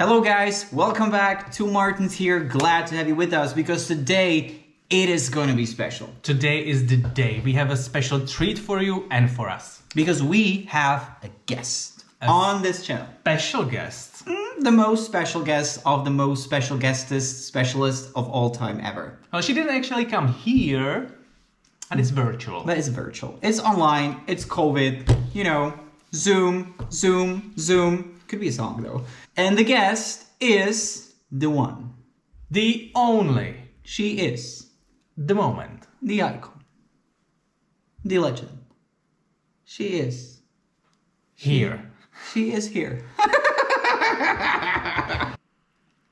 Hello guys, welcome back. Two Martins here. Glad to have you with us because today it is going to be special. Today is the day. We have a special treat for you and for us. Because we have a guest on this channel. Special guest. The most special guest of the most special guestest specialist of all time ever. Well, she didn't actually come here, and it's virtual. But it's virtual. It's online. It's COVID. You know, Zoom. Could be a song though. And the guest is the one. The only. She is The moment. the icon. The legend. She is Here. She is here.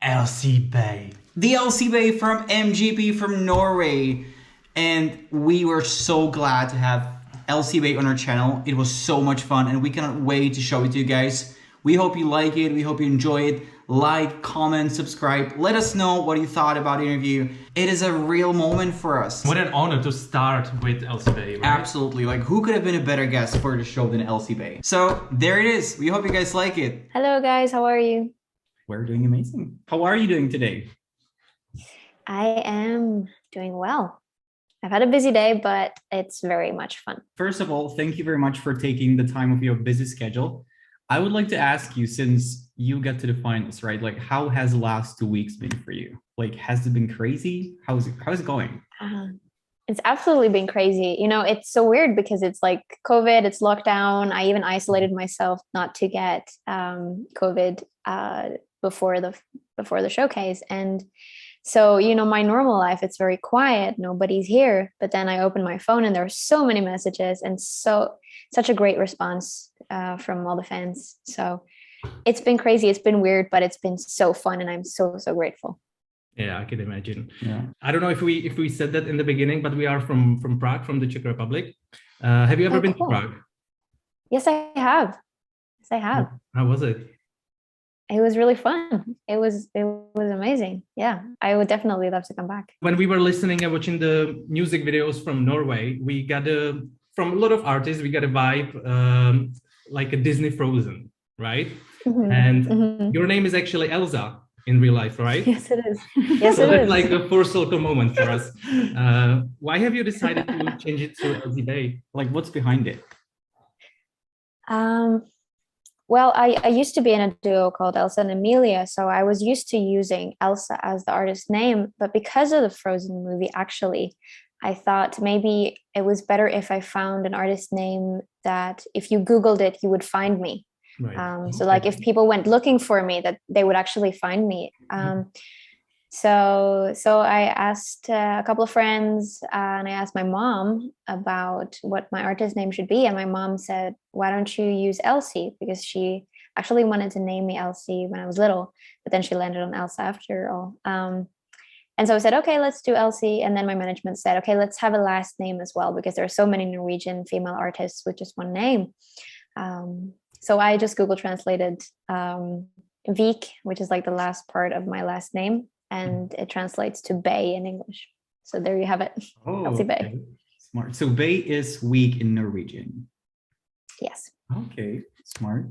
Elsie Bay. The Elsie Bay from MGP from Norway. And we were so glad to have Elsie Bay on our channel. It was so much fun and we cannot wait to show it to you guys. We hope you like it. We hope you enjoy it. Like, comment, subscribe. Let us know what you thought about the interview. It is a real moment for us. What an honor to start with Elsie Bay, right? Absolutely. Like, who could have been a better guest for the show than Elsie Bay? So, there it is. We hope you guys like it. Hello guys, how are you? We're doing amazing. How are you doing today? I am doing well. I've had a busy day, but it's very much fun. First of all, thank you very much for taking the time of your busy schedule. I would like to ask you, since you got to the finals, right? Like, how has the last 2 weeks been for you? Like, has it been crazy? How's it going? It's absolutely been crazy. You know, it's so weird because it's like COVID, it's lockdown. I even isolated myself not to get COVID before the showcase. And so, you know, my normal life, it's very quiet. Nobody's here. But then I open my phone and there are so many messages and such a great response from all the fans. So it's been crazy. It's been weird, but it's been so fun. And I'm so grateful. Yeah, I can imagine. Yeah. I don't know if we said that in the beginning, but we are from Prague, from the Czech Republic. Have you ever been to Prague? Yes, I have. Yes, I have. How was it? It was really fun. It was amazing. Yeah, I would definitely love to come back. When we were listening and watching the music videos from Norway, we got from a lot of artists, we got a vibe like a Disney Frozen, right? Mm-hmm. And your name is actually Elsa in real life, right? Yes, it is. Yes, so it that's is. like a full circle moment for us. Why have you decided to change it to Elsie Bay? Like, what's behind it? Well, I used to be in a duo called Elsa and Emilia, so I was used to using Elsa as the artist name. But because of the Frozen movie, actually, I thought maybe it was better if I found an artist name that if you Googled it, you would find me. Right. So like if people went looking for me, that they would actually find me. So I asked a couple of friends and I asked my mom about what my artist name should be. And my mom said, why don't you use Elsie? Because she actually wanted to name me Elsie when I was little, but then she landed on Elsa after all. And so I said, okay, let's do Elsie. And then my management said, okay, let's have a last name as well, because there are so many Norwegian female artists with just one name. So I just Google translated Vik, which is like the last part of my last name. And it translates to Bay in English. So there you have it. Oh, Elsie Bay. okay. Smart. So Bay is week in Norwegian. Yes. Okay, smart.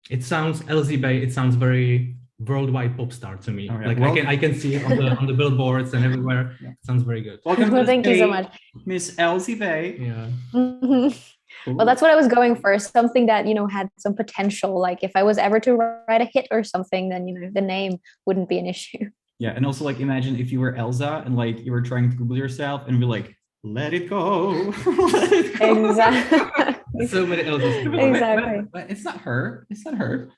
It sounds Elsie Bay. It sounds very worldwide pop star to me. Right. Like Well, I can see it on the billboards and everywhere. Yeah. It sounds very good. Welcome Well, to thank you so much. Miss Elsie Bay. Yeah. Mhm. Cool. Well, that's what I was going for. Something that, you know, had some potential. Like if I was ever to write a hit or something, then, you know, the name wouldn't be an issue. Yeah, and also like imagine if you were Elsa and like you were trying to Google yourself and be like, let it go. Let it go. Exactly. So many Elsies. Exactly. But it's not her. It's not her.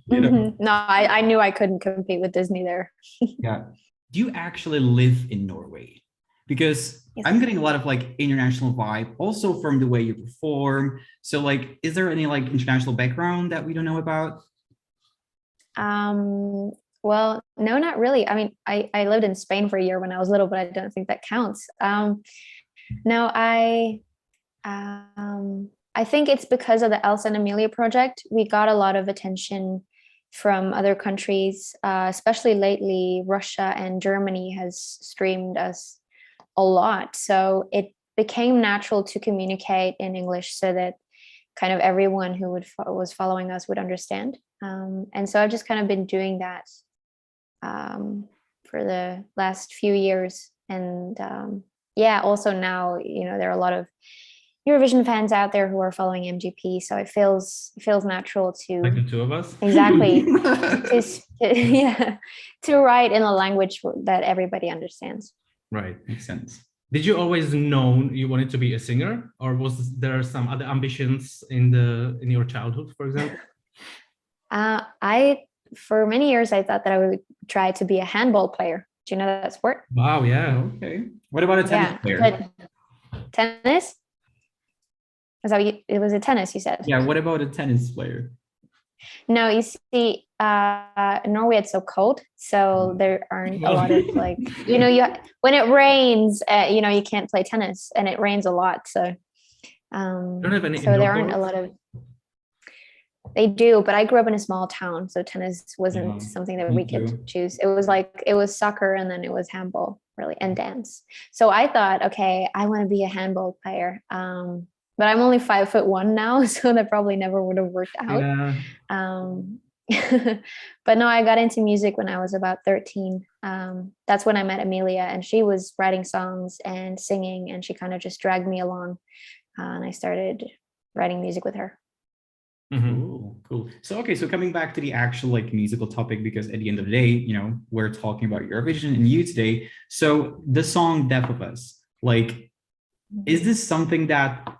You know? Mhm. No, I knew I couldn't compete with Disney there. Yeah. Do you actually live in Norway? Because Yes. I'm getting a lot of like international vibe also from the way you perform. So like, is there any like international background that we don't know about? Well, no, not really. I mean, I lived in Spain for a year when I was little, but I don't think that counts. No, I think it's because of the Elsa and Emilia project. We got a lot of attention from other countries, especially lately. Russia and Germany has streamed us a lot. So it became natural to communicate in English so that kind of everyone who was following us would understand. And so I've just kind of been doing that for the last few years. And yeah, also now, there are a lot of Eurovision fans out there who are following MGP, so it feels natural to, Like the two of us. exactly, yeah, to write in a language that everybody understands. Right. Makes sense. Did you always know you wanted to be a singer, or was there some other ambitions in your childhood, for example? For many years, I thought that I would try to be a handball player. Do you know that sport? Wow, yeah. Okay. What about a tennis player? But tennis? It was a tennis, you said? Yeah, what about a tennis player? No, you see, in Norway it's so cold, so there aren't a lot of when it rains, you can't play tennis, and it rains a lot, so Don't have any so there aren't a lot of. They do, but I grew up in a small town, so tennis wasn't something that we could choose. It was soccer, and then it was handball, really, and dance. So I thought, okay, I want to be a handball player. But I'm only 5'1" now, so that probably never would have worked out. Yeah. But no, I got into music when I was about 13. That's when I met Amelia, and she was writing songs and singing, and she kind of just dragged me along, and I started writing music with her. Cool. So coming back to the actual musical topic, because at the end of the day, we're talking about Eurovision and you today. So the song "Death of Us," is this something that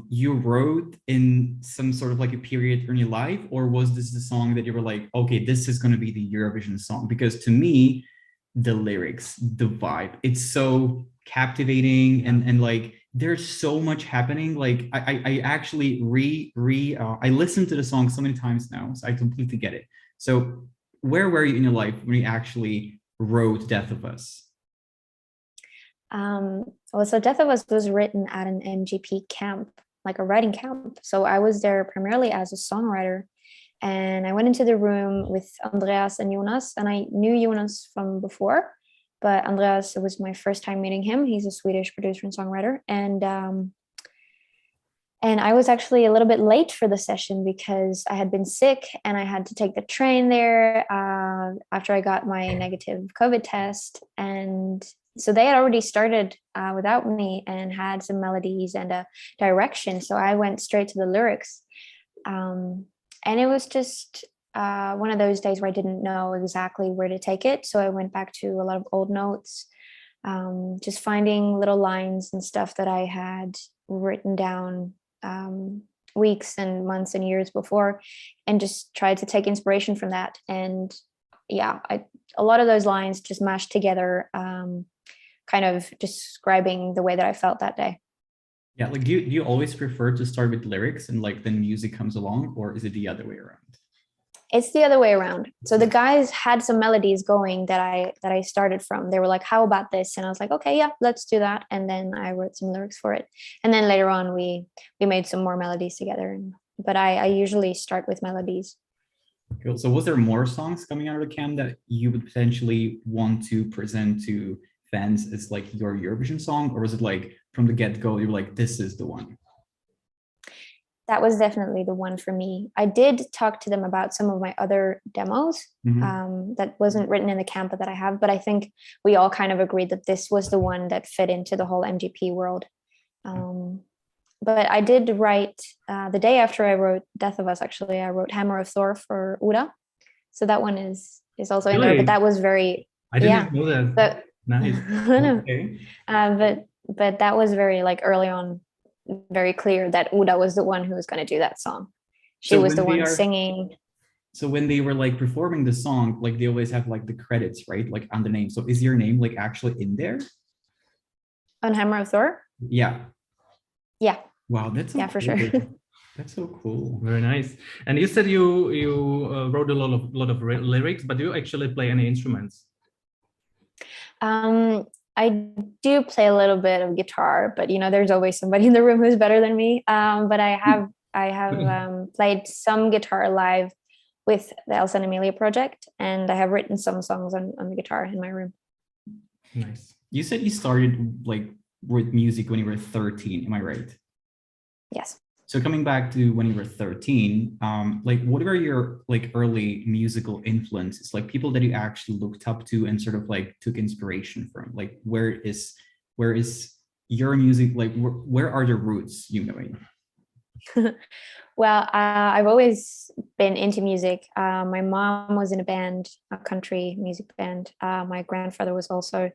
you wrote in some sort of a period in your life, or was this the song that you were like, okay, this is going to be the Eurovision song? Because to me, the lyrics, the vibe, it's so captivating, and there's so much happening. I actually I listened to the song so many times now, so I completely get it. So where were you in your life when you actually wrote "Death of Us"? Well, so Death of Us was written at an MGP camp, like a writing camp. So I was there primarily as a songwriter, and I went into the room with Andreas and Jonas, and I knew Jonas from before, but Andreas, it was my first time meeting him. He's a Swedish producer and songwriter, and I was actually a little bit late for the session because I had been sick and I had to take the train there after I got my negative COVID test. And so they had already started without me and had some melodies and a direction. So I went straight to the lyrics. And it was just one of those days where I didn't know exactly where to take it. So I went back to a lot of old notes, just finding little lines and stuff that I had written down weeks and months and years before, and just tried to take inspiration from that. And yeah, a lot of those lines just mashed together, kind of describing the way that I felt that day. Yeah, do you always prefer to start with lyrics and then music comes along, or is it the other way around? It's the other way around. So the guys had some melodies going that I started from. They were like, how about this? And I was like, okay, yeah, let's do that. And then I wrote some lyrics for it. And then later on, we made some more melodies together. But I usually start with melodies. Cool. So was there more songs coming out of the camp that you would potentially want to present to fans as your Eurovision song? Or was it from the get-go, you were like, this is the one? That was definitely the one for me. I did talk to them about some of my other demos that wasn't written in the camp that I have, but I think we all kind of agreed that this was the one that fit into the whole MGP world. But I did write, the day after I wrote Death of Us, actually, I wrote Hammer of Thor for Uda. So that one is also in there, but that was very... I didn't know that. Nice. Okay. But that was very early on, very clear that Uda was the one who was going to do that song. She was the one singing. So when they were performing the song, they always have the credits, right? On the name. So is your name actually in there? On Hammer of Thor? Yeah. Yeah. Wow, that's so cool. For sure. That's so cool. Very nice. And you said you wrote a lot of lyrics, but do you actually play any instruments? I do play a little bit of guitar, but there's always somebody in the room who's better than me. But I have played some guitar live with the Elsa and Amelia project, and I have written some songs on the guitar in my room. Nice. You said you started with music when you were 13, am I right? Yes. So coming back to when you were 13, like what were your like early musical influences, like people that you actually looked up to and sort of like took inspiration from? Like where is your music, like where are the roots, you know? Well, I've always been into music. My mom was in a band, a country music band. My grandfather was also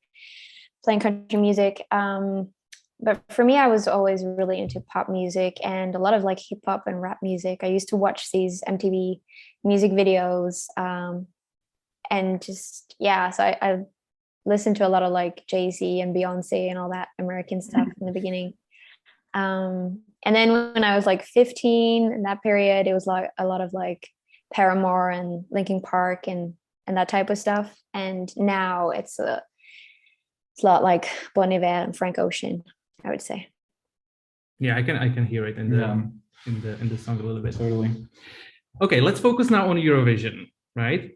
playing country music. But for me, I was always really into pop music and a lot of like hip hop and rap music. I used to watch these MTV music videos, and just, yeah, so I listened to a lot of like Jay-Z and Beyonce and all that American stuff in the beginning. And then when I was like 15, in that period, it was like a lot of like Paramore and Linkin Park and that type of stuff. And now it's a lot like Bon Iver and Frank Ocean, I would say. Yeah, I can hear it in the Yeah. in the song a little bit. Totally. Okay, let's focus now on Eurovision, right?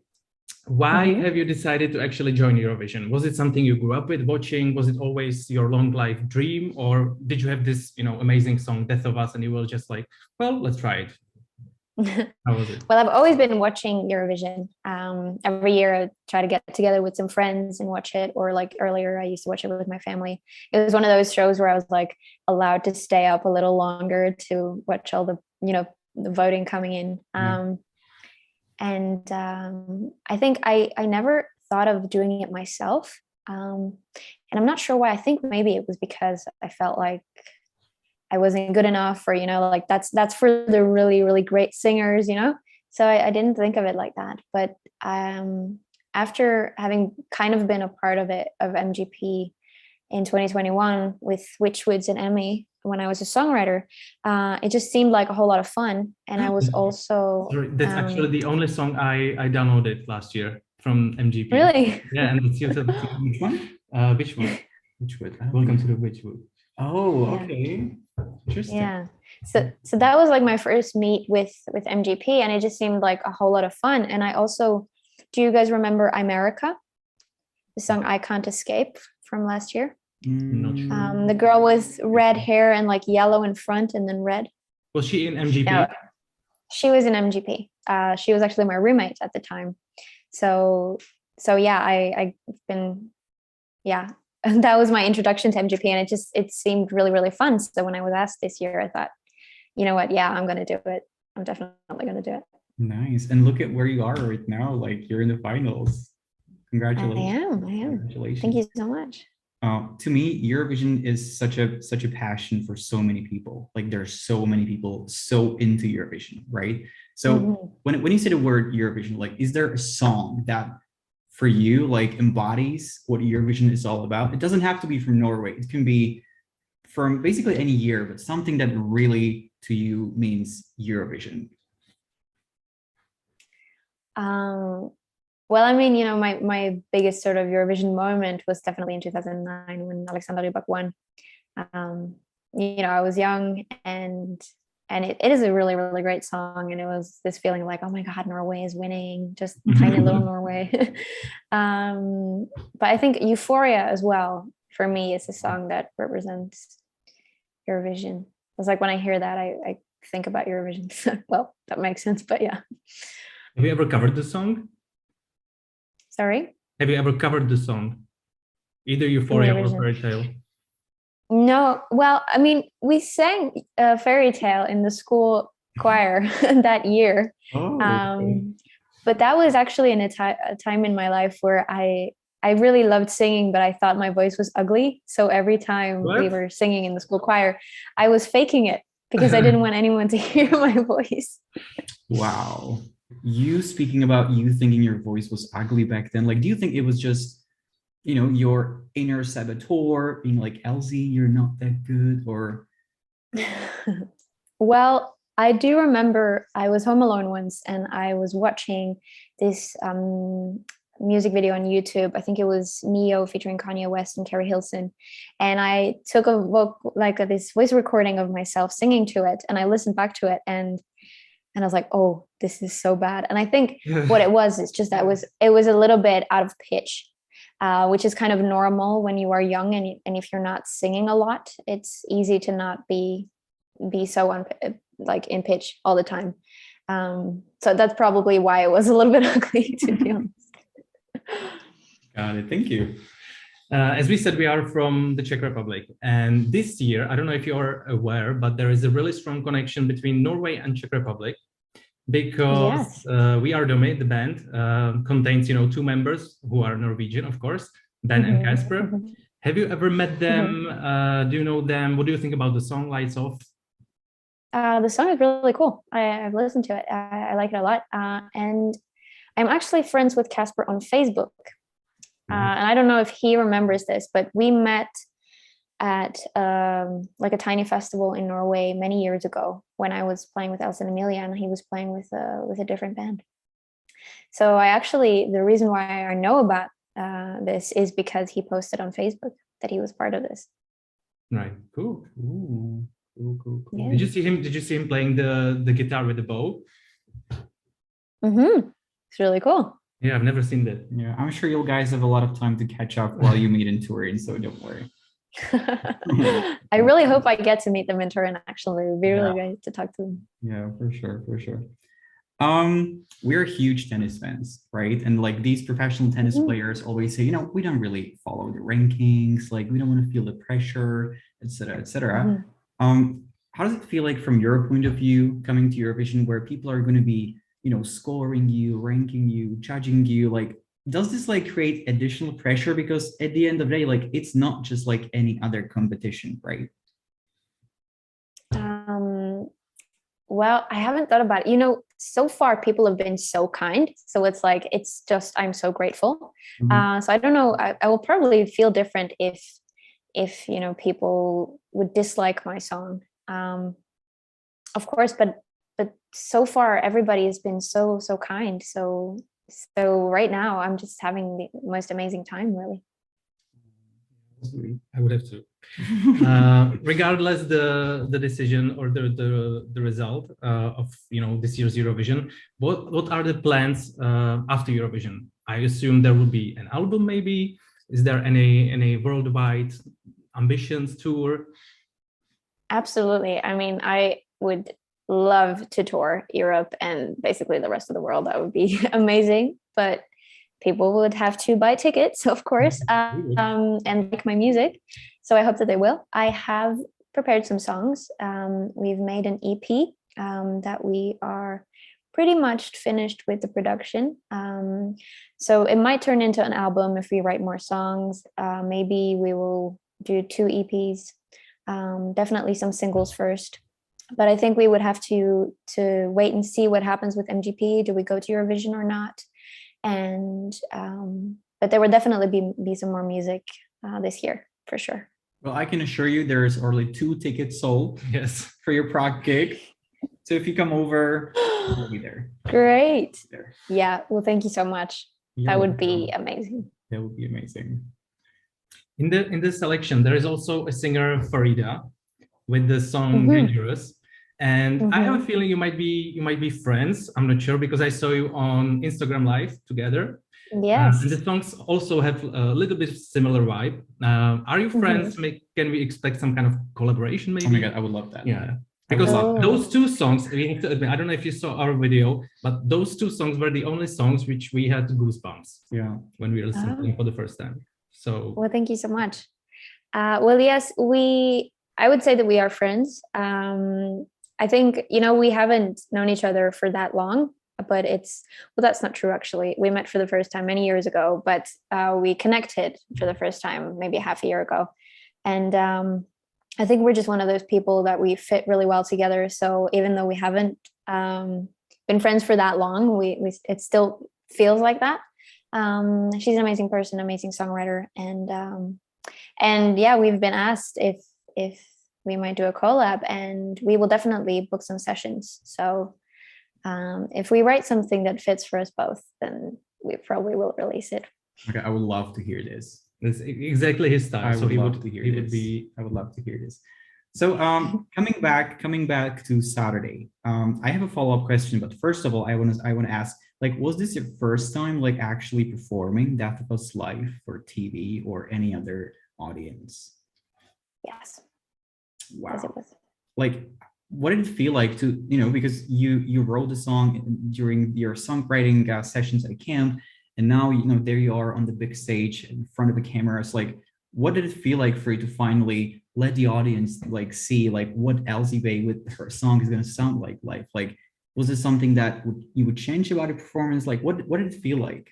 Why Mhm. have you decided to actually join Eurovision? Was it something you grew up with watching? Was it always your long life dream? Or did you have this, amazing song, Death of Us, and you were just like, well, let's try it? How was it? Well, I've always been watching Eurovision. Every year I try to get together with some friends and watch it, or like earlier I used to watch it with my family. It was one of those shows where I was like allowed to stay up a little longer to watch all the, the voting coming in. Yeah. And I think I never thought of doing it myself. And I'm not sure why. I think maybe it was because I felt like I wasn't good enough, or like that's for the really, really great singers. So I didn't think of it like that. But after having kind of been a part of MGP in 2021 with Witchwoods and Emmy, when I was a songwriter, it just seemed like a whole lot of fun. And I was also Sorry, that's actually the only song I downloaded last year from MGP. really. Yeah, and it's yours. Which one? Witchwood. Welcome to the Witchwood. Oh, Yeah. okay. Interesting. Yeah. So that was like my first meet with MGP, and it just seemed like a whole lot of fun. And I also, do you guys remember America, the song I Can't Escape from last year? Not sure. The girl with red hair and like yellow in front and then red. Was she in MGP? No, she was in MGP. She was actually my roommate at the time. So yeah, I've been, yeah, that was my introduction to MGP, and it seemed really, really fun. So when I was asked this year, I thought, you know what, yeah, I'm going to do it. I'm definitely going to do it. Nice. And look at where you are right now. Like you're in the finals. Congratulations. I am. Congratulations. Thank you so much. To me, Eurovision is such a passion for so many people. Like there's so many people so into Eurovision, right? So when you say the word Eurovision, like is there a song that for you like embodies what Eurovision is all about? It doesn't have to be from Norway. It can be from basically any year, but something that really to you means Eurovision. Well, I mean, my biggest sort of Eurovision moment was definitely in 2009 when Alexander Rybak won. I was young, and it is a really, really great song. And it was this feeling like, oh my God, Norway is winning, just tiny little Norway. But I think Euphoria as well, for me, is a song that represents Eurovision. It's like when I hear that, I think about Eurovision. Well, that makes sense, but yeah. Have you ever covered the song? Sorry? Have you ever covered the song? Either Euphoria or Fairy Tale? No. Well, I mean, we sang Fairy Tale in the school choir that year. Oh, okay. But that was actually in a time in my life where I really loved singing, but I thought my voice was ugly. So every time we were singing in the school choir, I was faking it because I didn't want anyone to hear my voice. Wow. You speaking about you thinking your voice was ugly back then, like, do you think it was just, your inner saboteur being like, Elsie, you're not that good, or? Well, I do remember I was home alone once and I was watching this music video on YouTube. I think it was Neo featuring Kanye West and Carrie Hilson. And I took this voice recording of myself singing to it, and I listened back to it, and I was like, oh, this is so bad. And I think what it was is just that it was a little bit out of pitch, which is kind of normal when you are young, and if you're not singing a lot, it's easy to not be so like in pitch all the time. So that's probably why it was a little bit ugly, to be honest. Got it. Thank you. As we said, we are from the Czech Republic, and this year, I don't know if you're aware, but there is a really strong connection between Norway and Czech Republic, because We Are Domi, the band, contains, two members who are Norwegian, of course, Ben and Casper. Have you ever met them? Do you know them? What do you think about the song Lights Off? The song is really cool. I've listened to it. I like it a lot. And I'm actually friends with Casper on Facebook. And I don't know if he remembers this, but we met at like a tiny festival in Norway many years ago when I was playing with Elsie and Amelia, and he was playing with a different band. So the reason why I know about this is because he posted on Facebook that he was part of this. Right. Cool. Ooh. Cool. Yeah. Did you see him playing the guitar with the bow? It's really cool. Yeah, I've never seen that. Yeah, I'm sure you guys have a lot of time to catch up while you meet in Turin, so don't worry. I really hope I get to meet them in Turin. Actually, it would be really great to talk to them. Yeah, for sure. We're huge tennis fans, right? And like these professional tennis players always say, we don't really follow the rankings, like we don't want to feel the pressure, etc., etc. How does it feel like from your point of view coming to Eurovision, where people are going to be scoring you, ranking you, judging you? Like, does this like create additional pressure? Because at the end of the day, like it's not just like any other competition, right? Well, I haven't thought about it. So far people have been so kind. So it's like, I'm so grateful. So I don't know. I will probably feel different if people would dislike my song. Of course, but so far everybody has been so kind. So right now I'm just having the most amazing time, really. I would have to. Regardless the decision or the result of this year's Eurovision, what are the plans after Eurovision? I assume there will be an album, maybe. Is there any worldwide ambitions tour? Absolutely. I mean, I would love to tour Europe and basically the rest of the world. That would be amazing, but people would have to buy tickets, of course, and like my music. So I hope that they will. I have prepared some songs. We've made an EP that we are pretty much finished with the production. So it might turn into an album if we write more songs. Maybe we will do 2 EPs, definitely some singles first. But I think we would have to wait and see what happens with MGP. Do we go to Eurovision or not? And but there will definitely be some more music this year for sure. Well, I can assure you there is already 2 tickets sold. Yes, for your Prague gig. So if you come over, we'll be there. Great. Yeah. Well, thank you so much. Yeah, that would be amazing. That would be amazing. In the selection, there is also a singer, Farida, with the song Dangerous. And I have a feeling you might be friends. I'm not sure, because I saw you on Instagram Live together. Yes. And the songs also have a little bit similar vibe. Are you friends? Can we expect some kind of collaboration maybe? Oh my God, I would love that. Yeah. Because those 2 songs, we have to admit, I don't know if you saw our video, but those 2 songs were the only songs which we had goosebumps when we were listening for the first time. So well, thank you so much. Well, yes, I would say that we are friends. I think, we haven't known each other for that long, but that's not true, actually. We met for the first time many years ago, but we connected for the first time maybe half a year ago. And I think we're just one of those people that we fit really well together. So even though we haven't been friends for that long, it still feels like that. She's an amazing person, amazing songwriter. And yeah, we've been asked if we might do a collab, and we will definitely book some sessions. So if we write something that fits for us both, then we probably will release it. Okay, I would love to hear this. That's exactly his style. I would love to hear this. So coming back to Saturday, I have a follow-up question, but first of all, I want to ask, like, was this your first time like actually performing Death of Us live for TV or any other audience? Yes. Wow. Yes, it was. Like, what did it feel like to, because you wrote the song during your songwriting sessions at camp, and now, there you are on the big stage in front of the cameras. Like, what did it feel like for you to finally let the audience like see like what Elsie Bay with her song is going to sound like live? Like, was it something that you would change about a performance? Like, what did it feel like?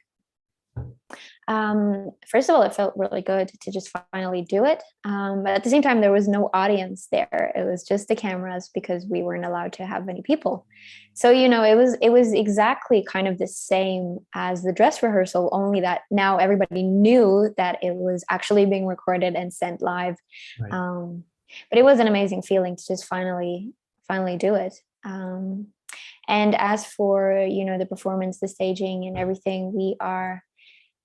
First of all, it felt really good to just finally do it. But at the same time, there was no audience there. It was just the cameras because we weren't allowed to have many people. So, it was exactly kind of the same as the dress rehearsal, only that now everybody knew that it was actually being recorded and sent live. Right. But it was an amazing feeling to just finally do it. And as for, the performance, the staging and everything, we are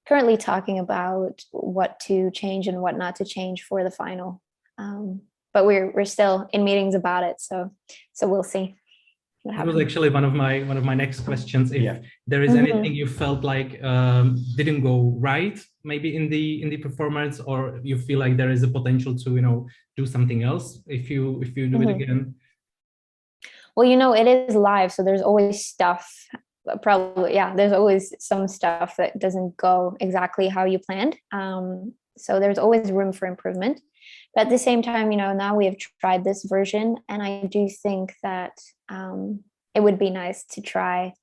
currently talking about what to change and what not to change for the final. But we're still in meetings about it. So we'll see. That was actually one of my next questions. If there is anything you felt like didn't go right, maybe in the performance, or you feel like there is a potential to do something else if you do it again. Well, it is live, so there's always stuff. Probably, there's always some stuff that doesn't go exactly how you planned. So there's always room for improvement. But at the same time, now we have tried this version, and I do think that it would be nice to try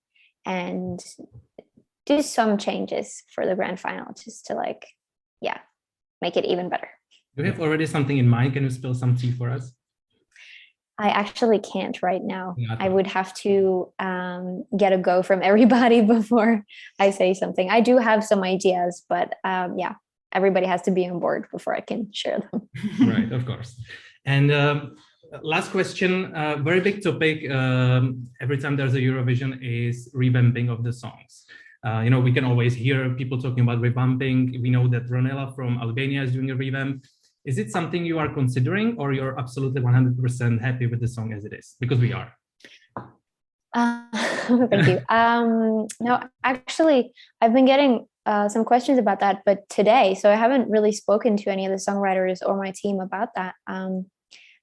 and do some changes for the grand final, just to make it even better. Do you have already something in mind? Can you spill some tea for us? I actually can't right now. I would have to get a go from everybody before I say something. I do have some ideas, but everybody has to be on board before I can share them. Right, of course. And last question, very big topic. Every time there's a Eurovision is revamping of the songs. We can always hear people talking about revamping. We know that Ronela from Albania is doing a revamp. Is it something you are considering, or you're absolutely 100% happy with the song as it is? Because we are. Thank you. No, actually, I've been getting some questions about that, but today, so I haven't really spoken to any of the songwriters or my team about that. I'm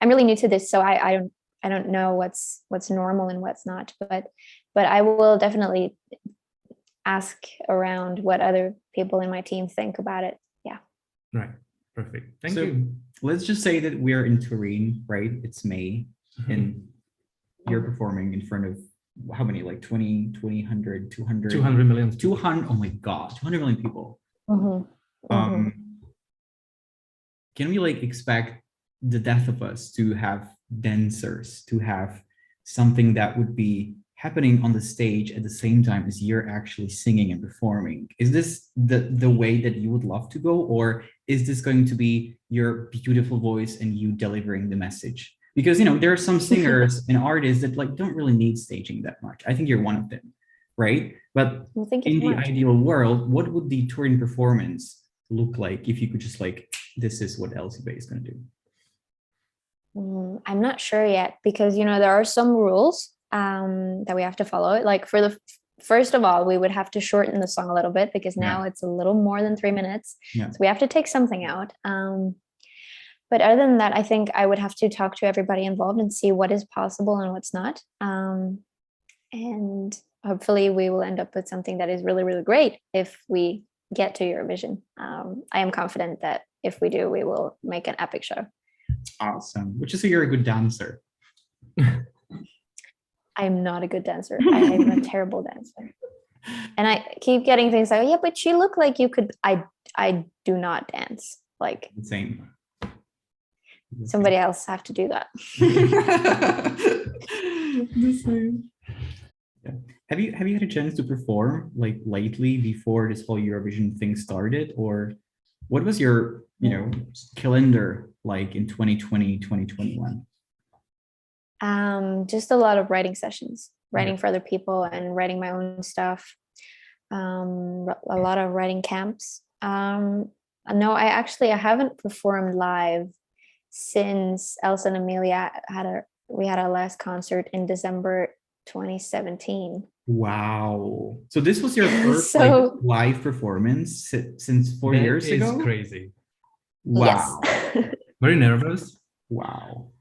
really new to this, so I don't know what's normal and what's not, but I will definitely ask around what other people in my team think about it. Yeah. Right. Perfect. Thank you. Let's just say that we're in Turin, right? It's May, and you're performing in front of how many? Like 20, 100, 200? 200 million. 200, oh my God, 200 million people. Can we expect the death of us to have dancers, to have something that would be happening on the stage at the same time as you're actually singing and performing? Is this the way that you would love to go, or is this going to be your beautiful voice and you delivering the message? Because there are some singers and artists that don't really need staging that much. I think you're one of them, right? But in the ideal world, what would the touring performance look like if you could just this is what Elsie Bay is going to do? I'm not sure yet, because there are some rules that we have to follow. First of all, we would have to shorten the song a little bit, because now it's a little more than 3 minutes. So we have to take something out. But other than that, I think I would have to talk to everybody involved and see what is possible and what's not. And hopefully we will end up with something that is really, really great if we get to Eurovision. I am confident that if we do, we will make an epic show. Awesome. Which is you're a good dancer. I'm not a good dancer. I'm a terrible dancer. And I keep getting things like, yeah, but you look like you could. I do not dance. Same. Somebody else have to do that. The same. Yeah. Have you had a chance to perform lately before this whole Eurovision thing started, or what was your calendar in 2020, 2021? Just a lot of writing sessions, writing for other people and writing my own stuff. A lot of writing camps. No, I haven't performed live since Elsa and Amelia we had our last concert in December 2017. Wow. So this was your first live performance since 4 years ago? That is crazy. Wow. Yes. Very nervous? Wow.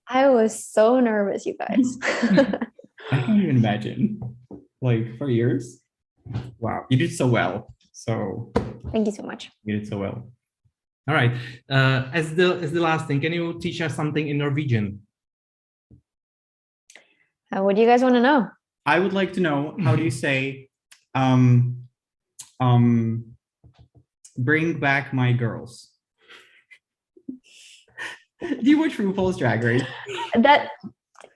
I was so nervous, you guys. I can't even imagine. Like 4 years. Wow, you did so well. So Thank you so much. you did so well. All right. As the last thing, can you teach us something in Norwegian? What do you guys want to know? I would like to know, how do you say bring back my girls? Do you watch RuPaul's Drag Race?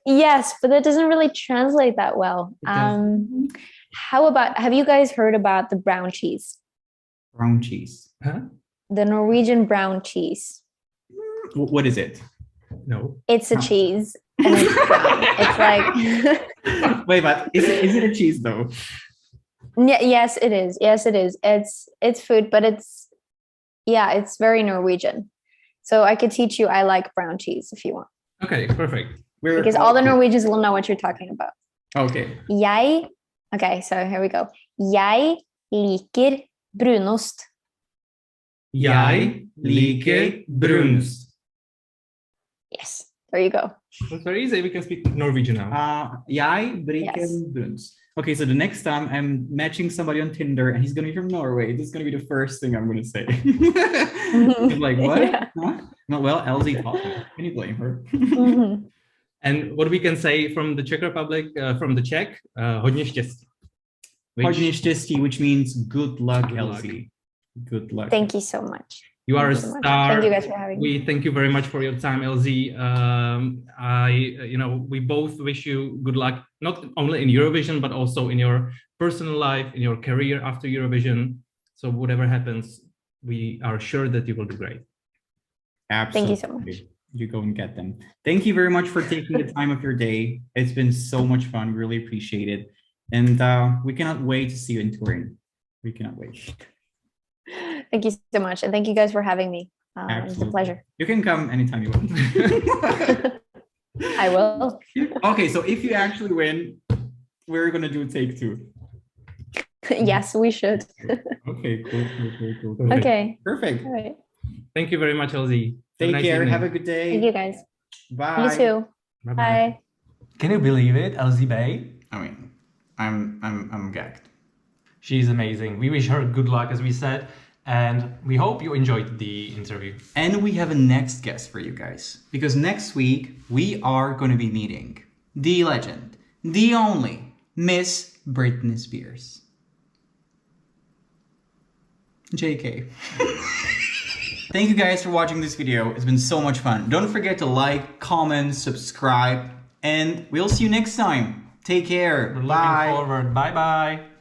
Yes, but that doesn't really translate that well. How about, have you guys heard about the brown cheese? Brown cheese. Huh? The Norwegian brown cheese. What is it? No. It's a cheese. And it's brown. It's like Wait, but is it a cheese though? yes, it is. Yes, it is. It's food, but it's very Norwegian. So I could teach you I like brown cheese if you want. Okay, perfect. Because all the Norwegians will know what you're talking about. Okay. Okay, so here we go. Jeg liker brunost. Jeg liker brunost. Yes, there you go. That's very easy. We can speak Norwegian now. Jeg liker brunost. Okay, so the next time I'm matching somebody on Tinder and he's going to be from Norway, this is going to be the first thing I'm going to say. I'm like, what? Yeah. Huh? No, well, Elsie taught me. Can you blame her? And what we can say from the Czech Republic, from the Czech, hodně štěstí. Hodně štěstí, which means good luck, Elsie. Good luck. Thank you so much. You are a so star. Thank you guys for having me. We thank you very much for your time, Elsie. We both wish you good luck, not only in Eurovision, but also in your personal life, in your career after Eurovision. So whatever happens, we are sure that you will do great. Absolutely. Thank you so much. You go and get them. Thank you very much for taking the time of your day. It's been so much fun. We really appreciate it. And we cannot wait to see you in Turin. We cannot wait. Thank you so much. And thank you guys for having me. It's a pleasure. You can come anytime you want. I will. Okay, so if you actually win, we're going to do take 2. Yes, we should. Okay, cool. Okay. Perfect. All right. Thank you very much, Elsie. Take care. Evening. Have a good day. Thank you guys. Bye. You too. Bye-bye. Bye. Can you believe it, Elsie Bay? I mean, I'm gagged. She's amazing. We wish her good luck, as we said, and we hope you enjoyed the interview. And we have a next guest for you guys, because next week we are going to be meeting the legend, the only Miss Britney Spears. JK. Thank you guys for watching this video. It's been so much fun. Don't forget to like, comment, subscribe, and we'll see you next time. Take care. We're Bye. looking forward. Bye-bye.